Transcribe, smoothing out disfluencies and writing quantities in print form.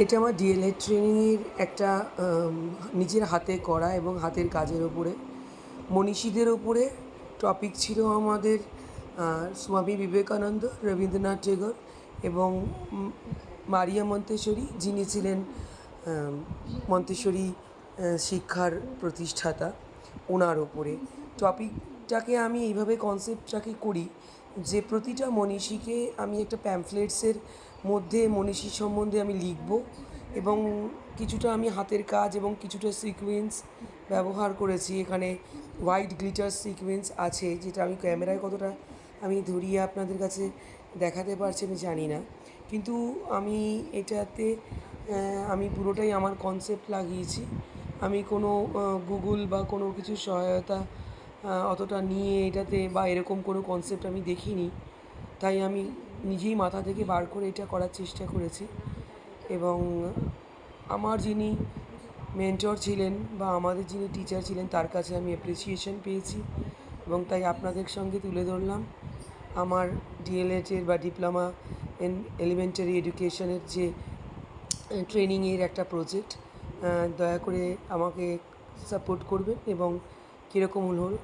এটা আমার ডিএলএড ট্রেনিংয়ের একটা নিজের হাতে করা এবং হাতের কাজের ওপরে মনীষীদের ওপরে টপিক ছিল আমাদের স্বামী বিবেকানন্দ, রবীন্দ্রনাথ টেগোর এবং মারিয়া মন্তেশ্বরী, যিনি ছিলেন মন্তেশ্বরী শিক্ষার প্রতিষ্ঠাতা, ওনার ওপরে টপিকটাকে আমি এইভাবে কনসেপ্টটাকে করি যে প্রতিটা মনীষীকে আমি একটা প্যামফ্লেটসের মধ্যে মনীষী সম্বন্ধে আমি লিখব এবং কিছুটা আমি হাতের কাজ এবং কিছুটা সিকোয়েন্স ব্যবহার করেছি। এখানে হোয়াইট গ্লিটার সিকোয়েন্স আছে, যেটা আমি ক্যামেরায় কতটা আমি ধরিয়ে আপনাদের কাছে দেখাতে পারছি আমি জানি না, কিন্তু আমি এটাতে আমি পুরোটাই আমার কনসেপ্ট লাগিয়েছি। আমি কোনো গুগল বা কোনো কিছুর সহায়তা অতটা নিয়ে এটাতে বা এরকম কোনো কনসেপ্ট আমি দেখিনি, তাই আমি নিজেই মাথা থেকে বার করে এটা করার চেষ্টা করেছি। এবং আমার যিনি মেন্টর ছিলেন বা আমাদের যিনি টিচার ছিলেন তার কাছে আমি অ্যাপ্রিসিয়েশন পেয়েছি এবং তাই আপনাদের সঙ্গে তুলে ধরলাম আমার ডিএলএডের বা ডিপ্লোমা ইন এলিমেন্টারি এডুকেশনের যে ট্রেনিংয়ের একটা প্রজেক্ট। দয়া করে আমাকে সাপোর্ট করবেন এবং কীরকম হলো